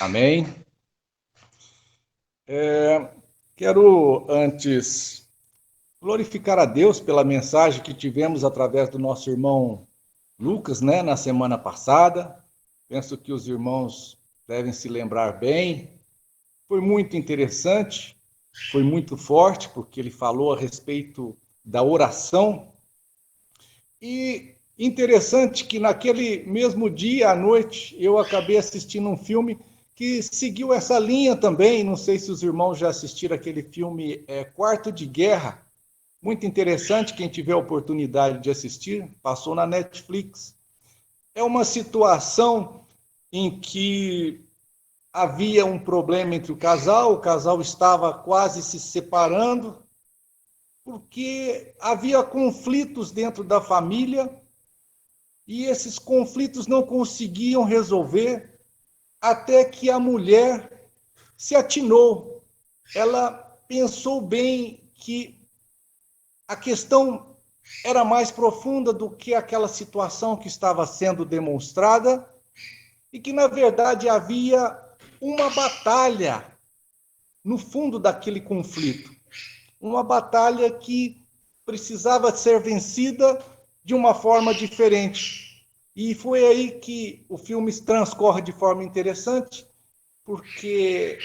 Amém. Quero antes glorificar a Deus pela mensagem que tivemos através do nosso irmão Lucas, na semana passada. Penso que os irmãos devem se lembrar bem. Foi muito interessante, foi muito forte, porque ele falou a respeito da oração. E interessante que naquele mesmo dia, à noite, eu acabei assistindo um filme que seguiu essa linha também. Não sei se os irmãos já assistiram aquele filme Quarto de Guerra. Muito interessante, quem tiver a oportunidade de assistir, passou na Netflix. É uma situação em que havia um problema entre o casal estava quase se separando, porque havia conflitos dentro da família e esses conflitos não conseguiam resolver até que a mulher se atinou. Ela pensou bem que a questão era mais profunda do que aquela situação que estava sendo demonstrada e que, na verdade, havia uma batalha no fundo daquele conflito. Uma batalha que precisava ser vencida de uma forma diferente. E foi aí que o filme transcorre de forma interessante, porque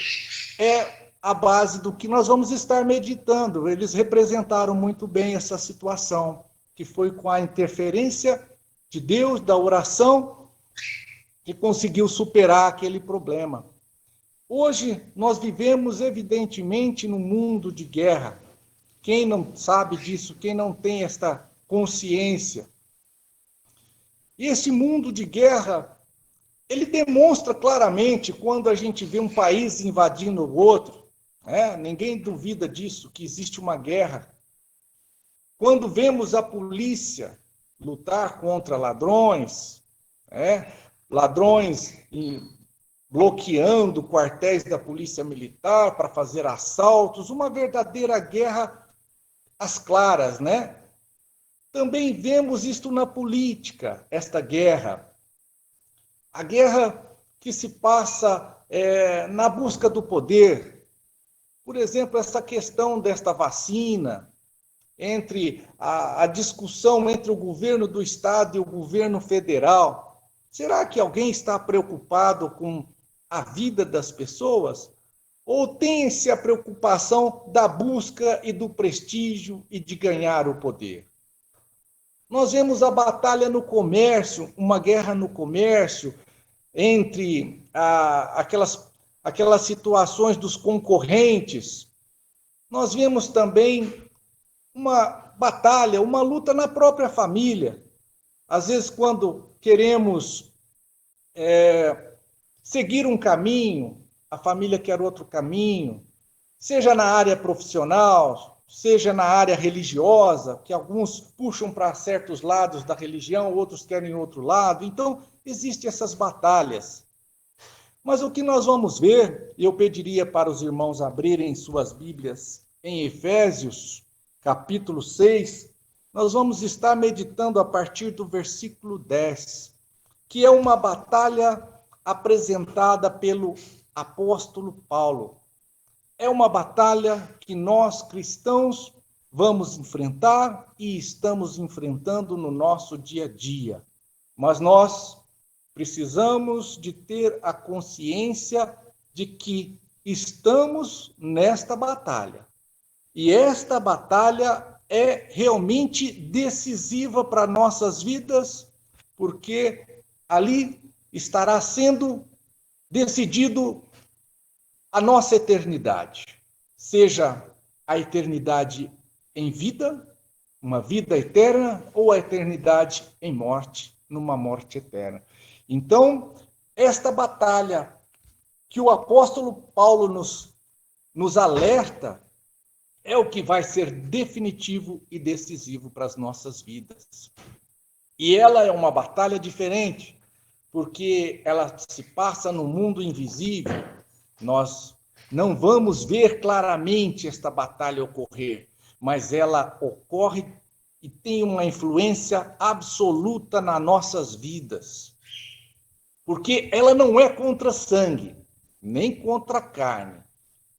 é a base do que nós vamos estar meditando. Eles representaram muito bem essa situação, que foi com a interferência de Deus, da oração, que conseguiu superar aquele problema. Hoje, nós vivemos, evidentemente, num mundo de guerra. Quem não sabe disso, quem não tem esta consciência? E esse mundo de guerra, ele demonstra claramente quando a gente vê um país invadindo o outro, ninguém duvida disso, que existe uma guerra. Quando vemos a polícia lutar contra ladrões, ladrões bloqueando quartéis da polícia militar para fazer assaltos, uma verdadeira guerra às claras, Também vemos isto na política, esta guerra. A guerra que se passa na busca do poder. Por exemplo, essa questão desta vacina, entre a discussão entre o governo do Estado e o governo federal. Será que alguém está preocupado com a vida das pessoas? Ou tem-se a preocupação da busca e do prestígio e de ganhar o poder? Nós vemos a batalha no comércio, uma guerra no comércio, entre aquelas situações dos concorrentes. Nós vemos também uma batalha, uma luta na própria família. Às vezes, quando queremos seguir um caminho, a família quer outro caminho, seja na área profissional, seja na área religiosa, que alguns puxam para certos lados da religião, outros querem outro lado. Então, existem essas batalhas. Mas o que nós vamos ver, e eu pediria para os irmãos abrirem suas Bíblias em Efésios, capítulo 6, nós vamos estar meditando a partir do versículo 10, que é uma batalha apresentada pelo apóstolo Paulo. É uma batalha que nós, cristãos, vamos enfrentar e estamos enfrentando no nosso dia a dia. Mas nós precisamos de ter a consciência de que estamos nesta batalha. E esta batalha é realmente decisiva para nossas vidas, porque ali estará sendo decidido a nossa eternidade, seja a eternidade em vida, uma vida eterna, ou a eternidade em morte, numa morte eterna. Então, esta batalha que o apóstolo Paulo nos alerta é o que vai ser definitivo e decisivo para as nossas vidas. E ela é uma batalha diferente, porque ela se passa no mundo invisível. Nós não vamos ver claramente esta batalha ocorrer, mas ela ocorre e tem uma influência absoluta nas nossas vidas. Porque ela não é contra sangue, nem contra a carne.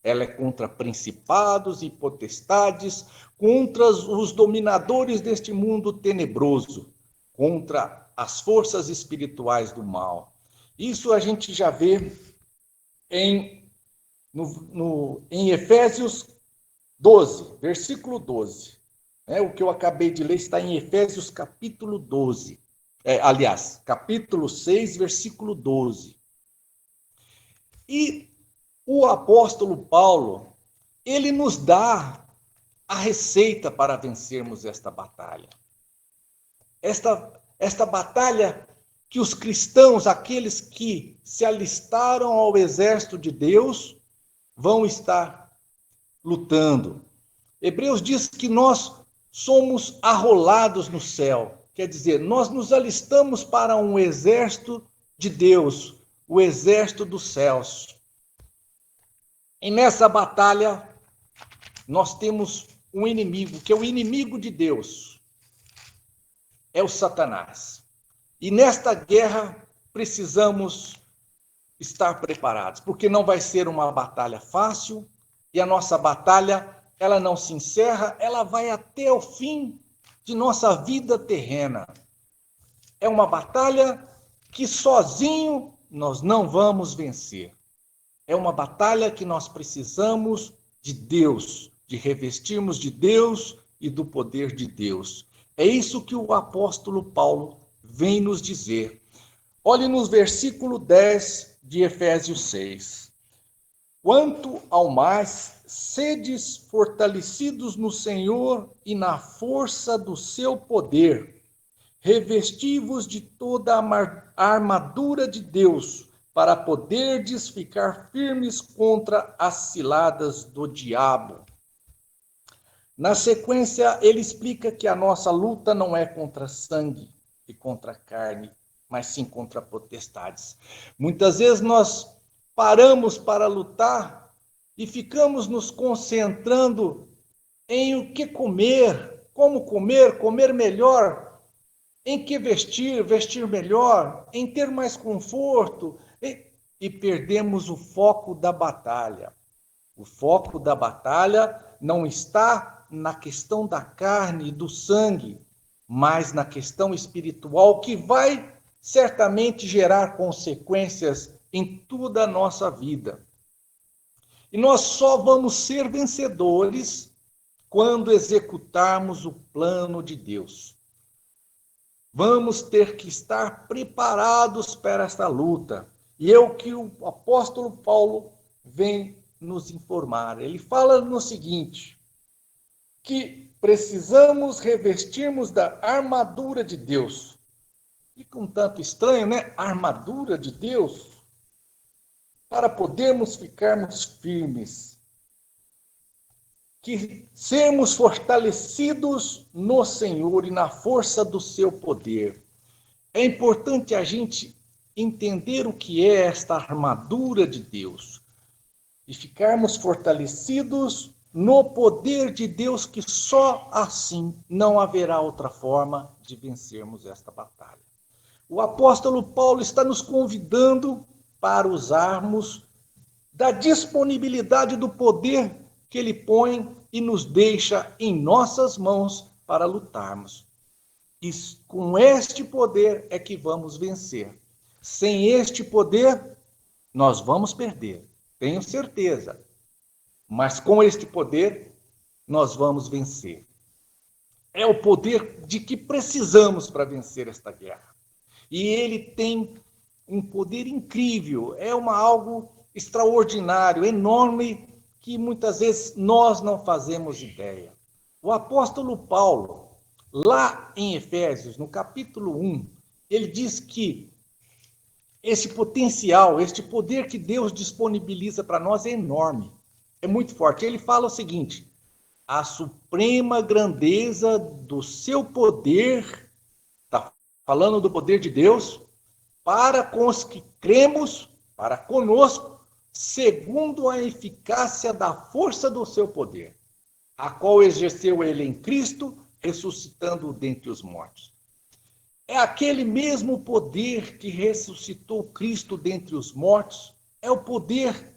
Ela é contra principados e potestades, contra os dominadores deste mundo tenebroso, contra as forças espirituais do mal. Isso a gente já vê em Efésios 12, versículo 12. O que eu acabei de ler está em Efésios capítulo 12. Aliás, capítulo 6, versículo 12. E o apóstolo Paulo, ele nos dá a receita para vencermos esta batalha. Esta batalha que os cristãos, aqueles que se alistaram ao exército de Deus, vão estar lutando. Hebreus diz que nós somos arrolados no céu. Quer dizer, nós nos alistamos para um exército de Deus, o exército dos céus. E nessa batalha, nós temos um inimigo, que é o inimigo de Deus. É o Satanás. E nesta guerra, precisamos estar preparados, porque não vai ser uma batalha fácil, e a nossa batalha, ela não se encerra, ela vai até o fim de nossa vida terrena. É uma batalha que sozinho nós não vamos vencer. É uma batalha que nós precisamos de Deus, de revestirmos de Deus e do poder de Deus. É isso que o apóstolo Paulo vem nos dizer. Olhe no versículo 10 de Efésios 6. Quanto ao mais, sedes fortalecidos no Senhor e na força do seu poder. Revesti-vos de toda a armadura de Deus, para poderdes ficar firmes contra as ciladas do diabo. Na sequência, ele explica que a nossa luta não é contra sangue e contra carne, mas sim contra potestades. Muitas vezes nós paramos para lutar e ficamos nos concentrando em o que comer, como comer melhor, em que vestir melhor, em ter mais conforto, e perdemos o foco da batalha. O foco da batalha não está na questão da carne e do sangue, mas na questão espiritual, que vai certamente gerar consequências em toda a nossa vida. E nós só vamos ser vencedores quando executarmos o plano de Deus. Vamos ter que estar preparados para esta luta. E é o que o apóstolo Paulo vem nos informar. Ele fala no seguinte, que precisamos revestirmos da armadura de Deus. Fica um tanto estranho, né? Armadura de Deus. Para podermos ficarmos firmes. Que sermos fortalecidos no Senhor e na força do seu poder. É importante a gente entender o que é esta armadura de Deus. E ficarmos fortalecidos no poder de Deus, que só assim não haverá outra forma de vencermos esta batalha. O apóstolo Paulo está nos convidando para usarmos da disponibilidade do poder que ele põe e nos deixa em nossas mãos para lutarmos. E com este poder é que vamos vencer. Sem este poder, nós vamos perder, tenho certeza. Mas com este poder, nós vamos vencer. É o poder de que precisamos para vencer esta guerra. E ele tem um poder incrível, é algo extraordinário, enorme, que muitas vezes nós não fazemos ideia. O apóstolo Paulo, lá em Efésios, no capítulo 1, ele diz que esse potencial, este poder que Deus disponibiliza para nós é enorme, é muito forte. Ele fala o seguinte, a suprema grandeza do seu poder, está falando do poder de Deus, para com os que cremos, para conosco, segundo a eficácia da força do seu poder, a qual exerceu ele em Cristo, ressuscitando-o dentre os mortos. É aquele mesmo poder que ressuscitou Cristo dentre os mortos, é o poder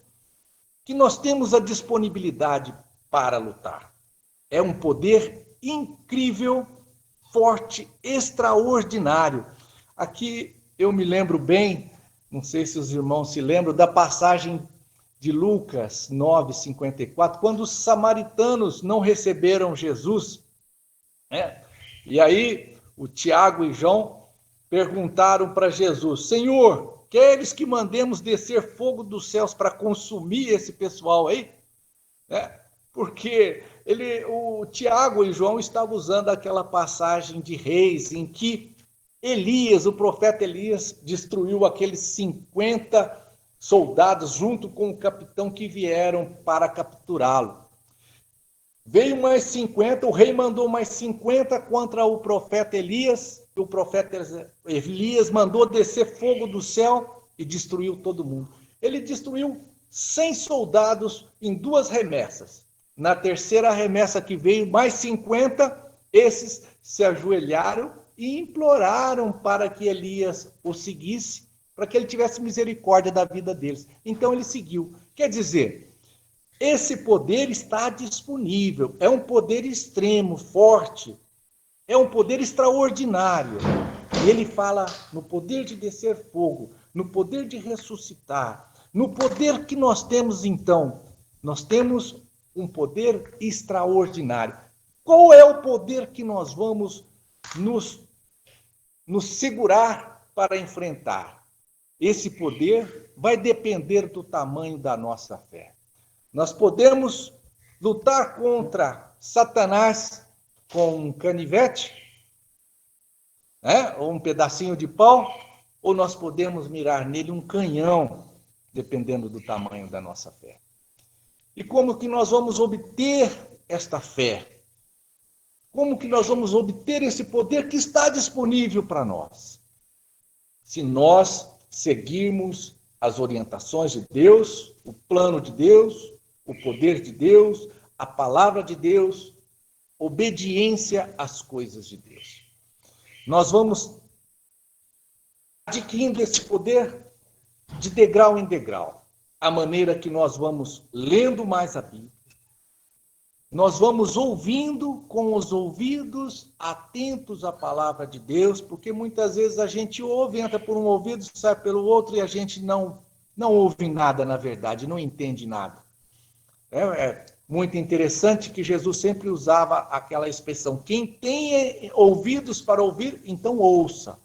que nós temos a disponibilidade para lutar. É um poder incrível, forte, extraordinário. Aqui eu me lembro bem, não sei se os irmãos se lembram, da passagem de Lucas 9:54, quando os samaritanos não receberam Jesus, né? E aí o Tiago e João perguntaram para Jesus: Senhor, queres que mandemos descer fogo dos céus para consumir esse pessoal aí? Porque o Tiago e João estavam usando aquela passagem de Reis, em que Elias, o profeta Elias, destruiu aqueles 50 soldados junto com o capitão que vieram para capturá-lo. Veio mais 50, o rei mandou mais 50 contra o profeta Elias. O profeta Elias mandou descer fogo do céu e destruiu todo mundo. Ele destruiu 100 soldados em 2 remessas. Na terceira remessa que veio, mais 50, esses se ajoelharam e imploraram para que Elias o seguisse, para que ele tivesse misericórdia da vida deles. Então ele seguiu. Quer dizer, esse poder está disponível, é um poder extremo, forte, é um poder extraordinário. E ele fala no poder de descer fogo, no poder de ressuscitar, no poder que nós temos então. Nós temos um poder extraordinário. Qual é o poder que nós vamos nos segurar para enfrentar? Esse poder vai depender do tamanho da nossa fé. Nós podemos lutar contra Satanás com um canivete, ou um pedacinho de pau, ou nós podemos mirar nele um canhão, dependendo do tamanho da nossa fé. E como que nós vamos obter esta fé? Como que nós vamos obter esse poder que está disponível para nós? Se nós seguirmos as orientações de Deus, o plano de Deus, o poder de Deus, a palavra de Deus, obediência às coisas de Deus. Nós vamos adquirindo esse poder de degrau em degrau, à maneira que nós vamos lendo mais a Bíblia, nós vamos ouvindo com os ouvidos atentos à palavra de Deus, porque muitas vezes a gente ouve, entra por um ouvido, sai pelo outro, e a gente não ouve nada, na verdade, não entende nada. É muito interessante que Jesus sempre usava aquela expressão: quem tem ouvidos para ouvir, então ouça.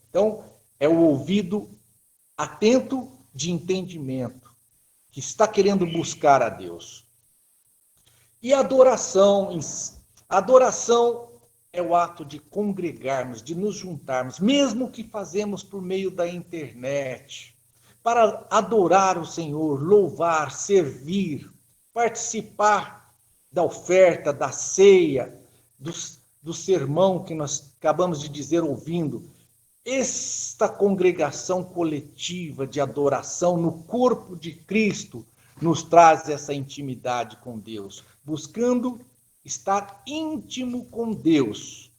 Então, é o ouvido atento de entendimento, que está querendo buscar a Deus. E a adoração é o ato de congregarmos, de nos juntarmos, mesmo que fazemos por meio da internet, para adorar o Senhor, louvar, servir, participar da oferta, da ceia, do sermão que nós acabamos de dizer ouvindo. Esta congregação coletiva de adoração no corpo de Cristo nos traz essa intimidade com Deus, buscando estar íntimo com Deus.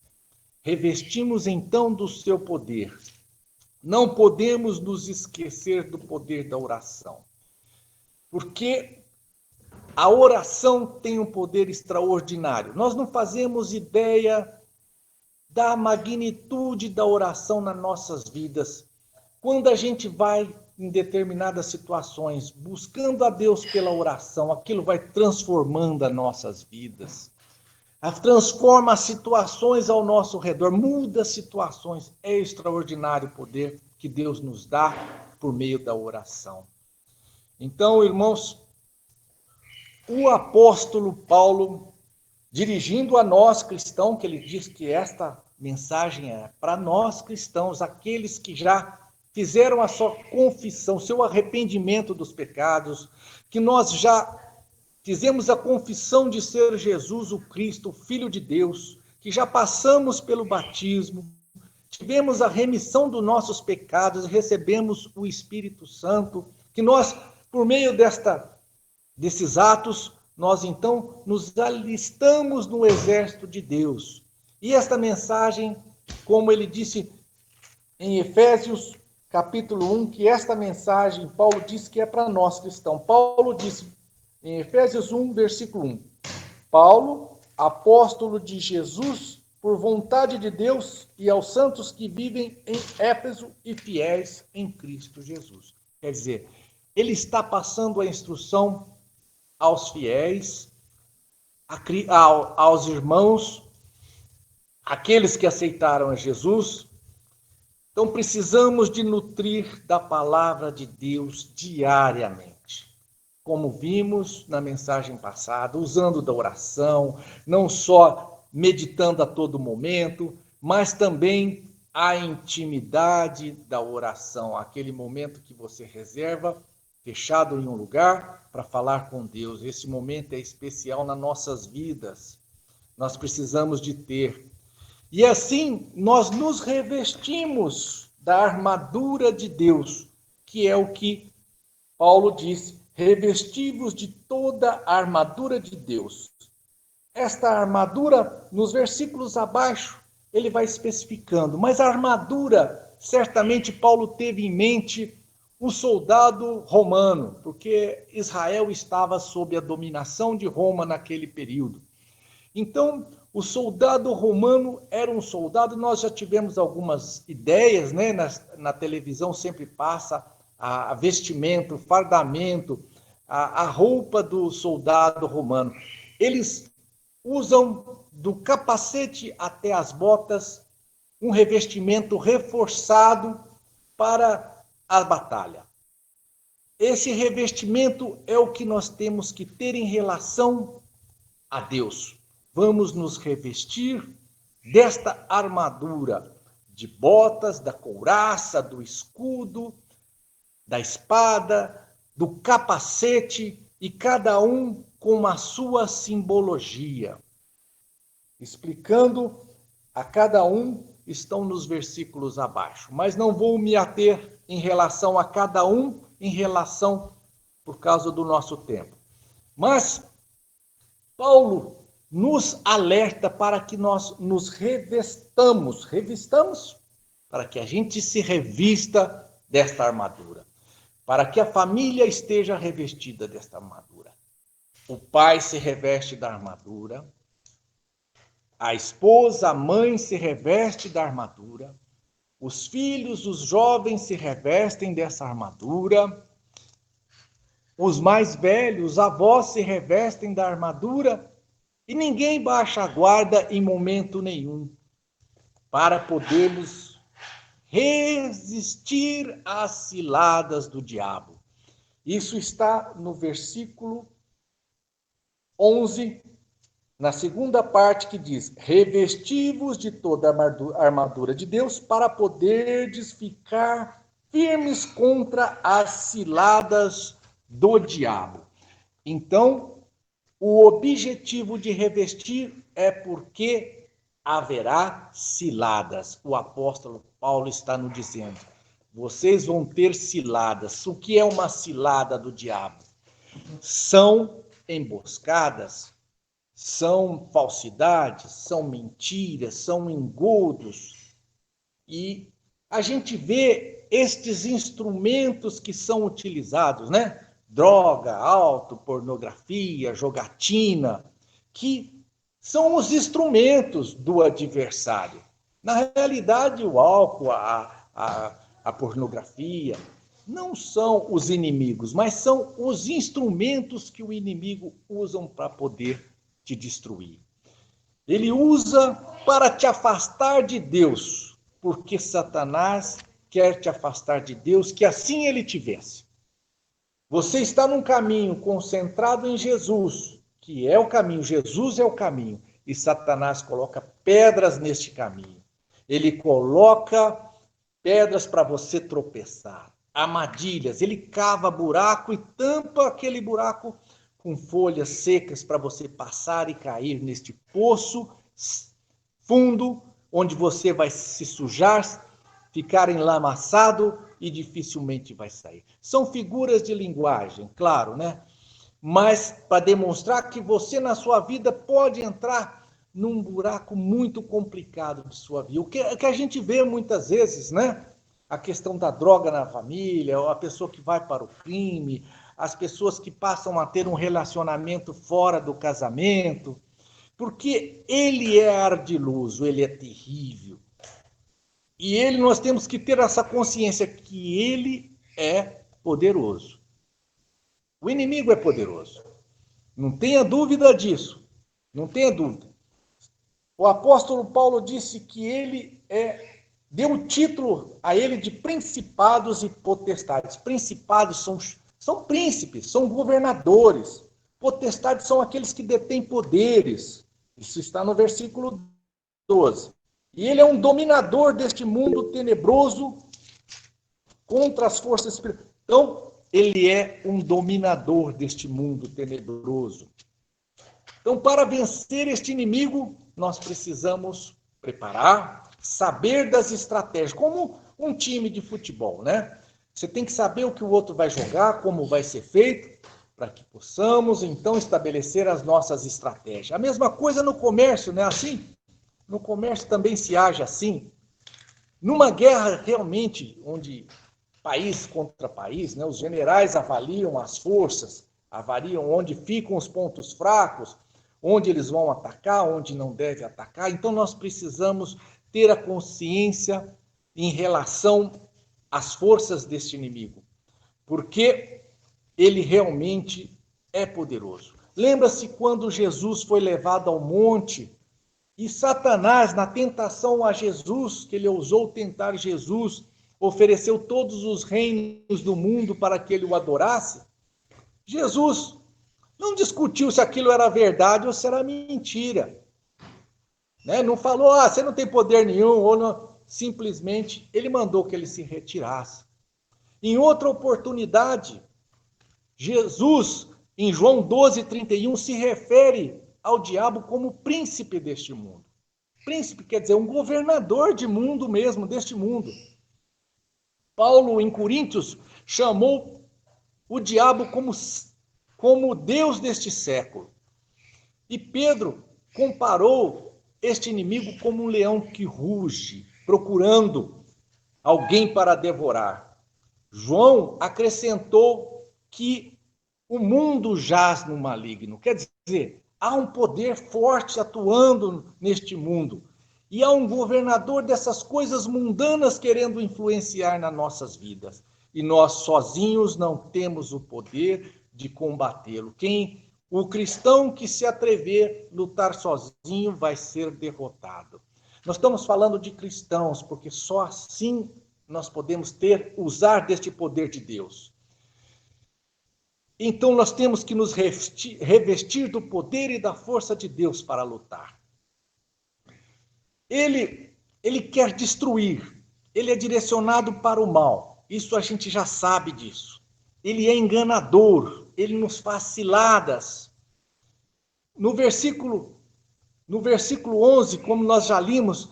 Revestimos então do seu poder. Não podemos nos esquecer do poder da oração, porque a oração tem um poder extraordinário. Nós não fazemos ideia da magnitude da oração nas nossas vidas. Quando a gente vai em determinadas situações, buscando a Deus pela oração, aquilo vai transformando as nossas vidas. Transforma as situações ao nosso redor, muda as situações. É extraordinário o poder que Deus nos dá por meio da oração. Então, irmãos, o apóstolo Paulo, dirigindo a nós cristãos, que ele diz que esta mensagem é para nós cristãos, aqueles que já fizeram a sua confissão, seu arrependimento dos pecados, que nós já fizemos a confissão de ser Jesus o Cristo, o Filho de Deus, que já passamos pelo batismo, tivemos a remissão dos nossos pecados, recebemos o Espírito Santo, que nós, por meio desses atos, nós então nos alistamos no exército de Deus. E esta mensagem, como ele disse em Efésios capítulo 1, que esta mensagem, Paulo diz que é para nós cristãos. Paulo disse em Efésios 1, versículo 1, Paulo, apóstolo de Jesus, por vontade de Deus, e aos santos que vivem em Éfeso e fiéis em Cristo Jesus. Quer dizer, ele está passando a instrução aos fiéis, aos irmãos, aqueles que aceitaram a Jesus. Então, precisamos de nutrir da palavra de Deus diariamente. Como vimos na mensagem passada, usando da oração, não só meditando a todo momento, mas também a intimidade da oração, aquele momento que você reserva, fechado em um lugar, para falar com Deus. Esse momento é especial nas nossas vidas. Nós precisamos de ter. E assim, nós nos revestimos da armadura de Deus, que é o que Paulo disse, revestivos de toda a armadura de Deus. Esta armadura, nos versículos abaixo, ele vai especificando, mas a armadura, certamente Paulo teve em mente um soldado romano, porque Israel estava sob a dominação de Roma naquele período. Então, o soldado romano era um soldado, nós já tivemos algumas ideias, né? Na televisão sempre passa a vestimento, o fardamento, a roupa do soldado romano. Eles usam do capacete até as botas um revestimento reforçado para a batalha. Esse revestimento é o que nós temos que ter em relação a Deus. Vamos nos revestir desta armadura de botas, da couraça, do escudo, da espada, do capacete, e cada um com a sua simbologia. Explicando a cada um estão nos versículos abaixo, mas não vou me ater em relação a cada um, por causa do nosso tempo. Mas Paulo nos alerta para que nós nos revistamos para que a gente se revista desta armadura, para que a família esteja revestida desta armadura. O pai se reveste da armadura, a esposa, a mãe se reveste da armadura, os filhos, os jovens se revestem dessa armadura, os mais velhos, os avós se revestem da armadura, e ninguém baixa a guarda em momento nenhum, para podermos resistir às ciladas do diabo. Isso está no versículo 11, na segunda parte, que diz: revestivos de toda a armadura de Deus, para poderdes ficar firmes contra as ciladas do diabo. Então, o objetivo de revestir é porque haverá ciladas. O apóstolo Paulo está nos dizendo: vocês vão ter ciladas. O que é uma cilada do diabo? São emboscadas, são falsidades, são mentiras, são engodos. E a gente vê estes instrumentos que são utilizados, né? Droga, álcool, pornografia, jogatina, que são os instrumentos do adversário. Na realidade, o álcool, a pornografia, não são os inimigos, mas são os instrumentos que o inimigo usa para poder te destruir. Ele usa para te afastar de Deus, porque Satanás quer te afastar de Deus, que assim ele te vence. Você está num caminho concentrado em Jesus, que é o caminho, Jesus é o caminho, e Satanás coloca pedras neste caminho. Ele coloca pedras para você tropeçar, armadilhas, ele cava buraco e tampa aquele buraco com folhas secas para você passar e cair neste poço fundo, onde você vai se sujar, ficar enlamaçado e dificilmente vai sair. São figuras de linguagem, claro, né? Mas para demonstrar que você na sua vida pode entrar num buraco muito complicado de sua vida. O que a gente vê muitas vezes, né? a questão da droga na família, a pessoa que vai para o crime, as pessoas que passam a ter um relacionamento fora do casamento, porque ele é ardiloso, ele é terrível. E nós temos que ter essa consciência que ele é poderoso. O inimigo é poderoso. Não tenha dúvida disso. Não tenha dúvida. O apóstolo Paulo disse que deu o título a ele de principados e potestades. Principados são príncipes, são governadores. Potestades são aqueles que detêm poderes. Isso está no versículo 12. E ele é um dominador deste mundo tenebroso contra as forças espirituais. Então, ele é um dominador deste mundo tenebroso. Então, para vencer este inimigo, nós precisamos preparar, saber das estratégias, como um time de futebol, né? Você tem que saber o que o outro vai jogar, como vai ser feito, para que possamos, então, estabelecer as nossas estratégias. A mesma coisa no comércio, não é assim? No comércio também se age assim. Numa guerra realmente, onde país contra país, né, os generais avaliam as forças, avaliam onde ficam os pontos fracos, onde eles vão atacar, onde não deve atacar. Então, nós precisamos ter a consciência em relação às forças deste inimigo, porque ele realmente é poderoso. Lembra-se quando Jesus foi levado ao monte e Satanás, na tentação a Jesus, que ele ousou tentar Jesus, ofereceu todos os reinos do mundo para que ele o adorasse? Jesus não discutiu se aquilo era verdade ou se era mentira. Né? Não falou, você não tem poder nenhum, ou não. Simplesmente ele mandou que ele se retirasse. Em outra oportunidade, Jesus, em João 12:31, se refere ao diabo como príncipe deste mundo. Príncipe quer dizer um governador de mundo mesmo, deste mundo. Paulo, em Coríntios, chamou o diabo como Deus deste século. E Pedro comparou este inimigo como um leão que ruge, procurando alguém para devorar. João acrescentou que o mundo jaz no maligno. Quer dizer, há um poder forte atuando neste mundo. E há um governador dessas coisas mundanas querendo influenciar nas nossas vidas. E nós sozinhos não temos o poder de combatê-lo. O cristão que se atrever a lutar sozinho vai ser derrotado. Nós estamos falando de cristãos, porque só assim nós podemos usar deste poder de Deus. Então nós temos que nos revestir do poder e da força de Deus para lutar. Ele quer destruir, ele é direcionado para o mal. Isso a gente já sabe disso. Ele é enganador, ele nos faz ciladas. No versículo 11, como nós já lemos,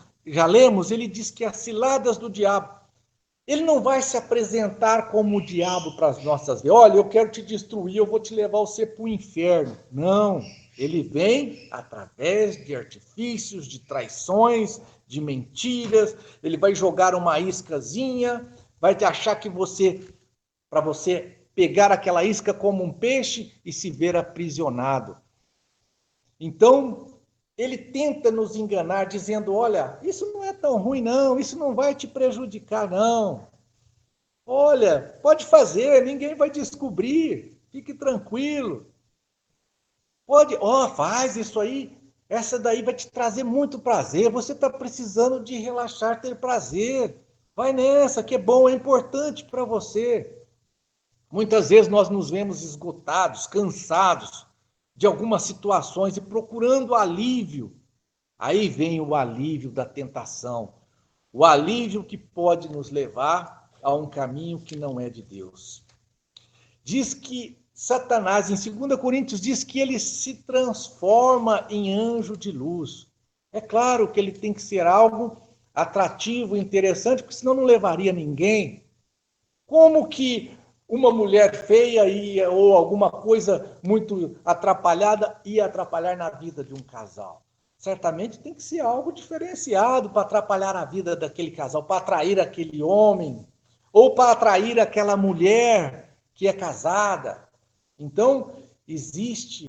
ele diz que as ciladas do diabo. Ele não vai se apresentar como o diabo para as nossas vidas. Olha, eu quero te destruir, eu vou te levar você para o inferno. Não, ele vem através de artifícios, de traições, de mentiras. Ele vai jogar uma iscazinha, vai te achar que para você pegar aquela isca como um peixe e se ver aprisionado. Então, ele tenta nos enganar dizendo, olha, isso não é tão ruim não, isso não vai te prejudicar não. Olha, pode fazer, ninguém vai descobrir, fique tranquilo. Faz isso aí, essa daí vai te trazer muito prazer, você está precisando de relaxar, ter prazer. Vai nessa, que é bom, é importante para você. Muitas vezes nós nos vemos esgotados, cansados de algumas situações e procurando alívio. Aí vem o alívio da tentação, o alívio que pode nos levar a um caminho que não é de Deus. Diz que Satanás, em 2 Coríntios, diz que ele se transforma em anjo de luz. É claro que ele tem que ser algo atrativo, interessante, porque senão não levaria ninguém. Como que uma mulher feia ou alguma coisa muito atrapalhada ia atrapalhar na vida de um casal? certamente tem que ser algo diferenciado para atrapalhar a vida daquele casal, para atrair aquele homem, ou para atrair aquela mulher que é casada. Então, existe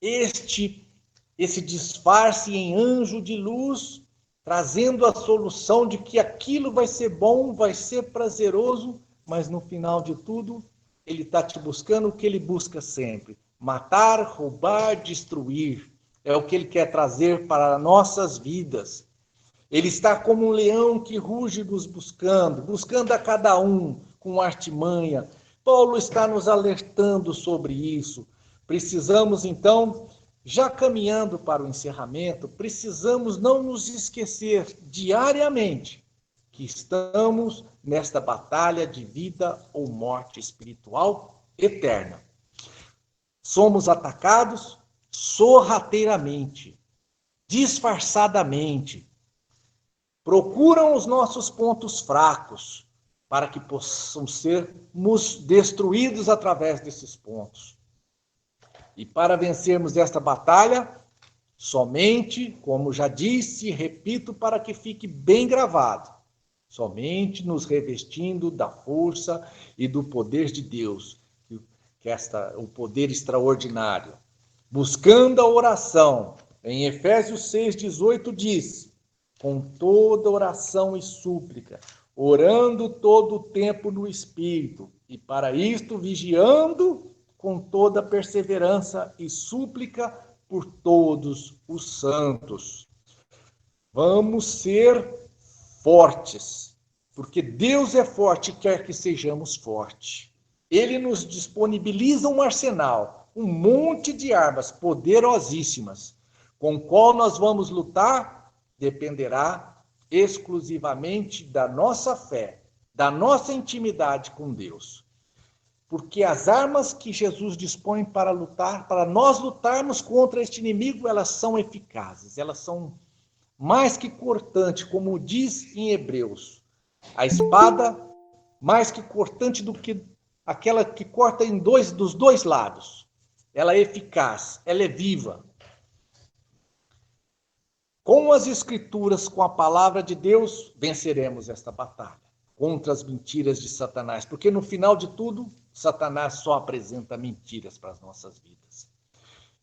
esse disfarce em anjo de luz, trazendo a solução de que aquilo vai ser bom, vai ser prazeroso, mas no final de tudo, ele está te buscando o que ele busca sempre: matar, roubar, destruir. É o que ele quer trazer para nossas vidas. Ele está como um leão que ruge nos buscando a cada um com artimanha. Paulo está nos alertando sobre isso. Precisamos, então, já caminhando para o encerramento, precisamos não nos esquecer diariamente que estamos nesta batalha de vida ou morte espiritual eterna. Somos atacados sorrateiramente, disfarçadamente. Procuram os nossos pontos fracos para que possam sermos destruídos através desses pontos. E para vencermos esta batalha, somente, como já disse e repito para que fique bem gravado, somente nos revestindo da força e do poder de Deus, o poder extraordinário. Buscando a oração, em Efésios 6,18 diz: com toda oração e súplica, orando todo o tempo no Espírito, e para isto vigiando com toda perseverança e súplica por todos os santos. Vamos ser fortes, porque Deus é forte e quer que sejamos fortes. Ele nos disponibiliza um arsenal, um monte de armas poderosíssimas. Com qual nós vamos lutar dependerá exclusivamente da nossa fé, da nossa intimidade com Deus. Porque as armas que Jesus dispõe para lutar, para nós lutarmos contra este inimigo, elas são eficazes, elas são mais que cortantes, como diz em Hebreus. A espada, mais que cortante do que aquela que corta dos dois lados. Ela é eficaz, ela é viva. Com as Escrituras, com a palavra de Deus, venceremos esta batalha contra as mentiras de Satanás, porque no final de tudo, Satanás só apresenta mentiras para as nossas vidas.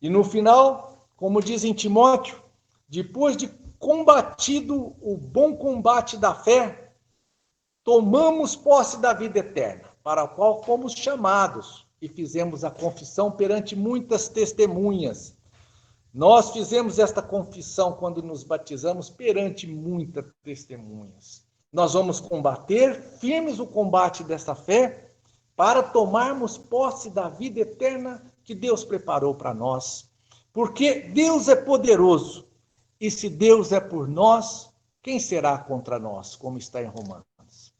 E no final, como diz em Timóteo, depois de combatido o bom combate da fé, tomamos posse da vida eterna, para a qual fomos chamados e fizemos a confissão perante muitas testemunhas. Nós fizemos esta confissão quando nos batizamos perante muitas testemunhas. Nós vamos combater firmes o combate dessa fé para tomarmos posse da vida eterna que Deus preparou para nós. Porque Deus é poderoso. E se Deus é por nós, quem será contra nós? Como está em Romanos.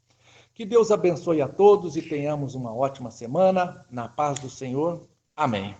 Que Deus abençoe a todos e tenhamos uma ótima semana. Na paz do Senhor. Amém.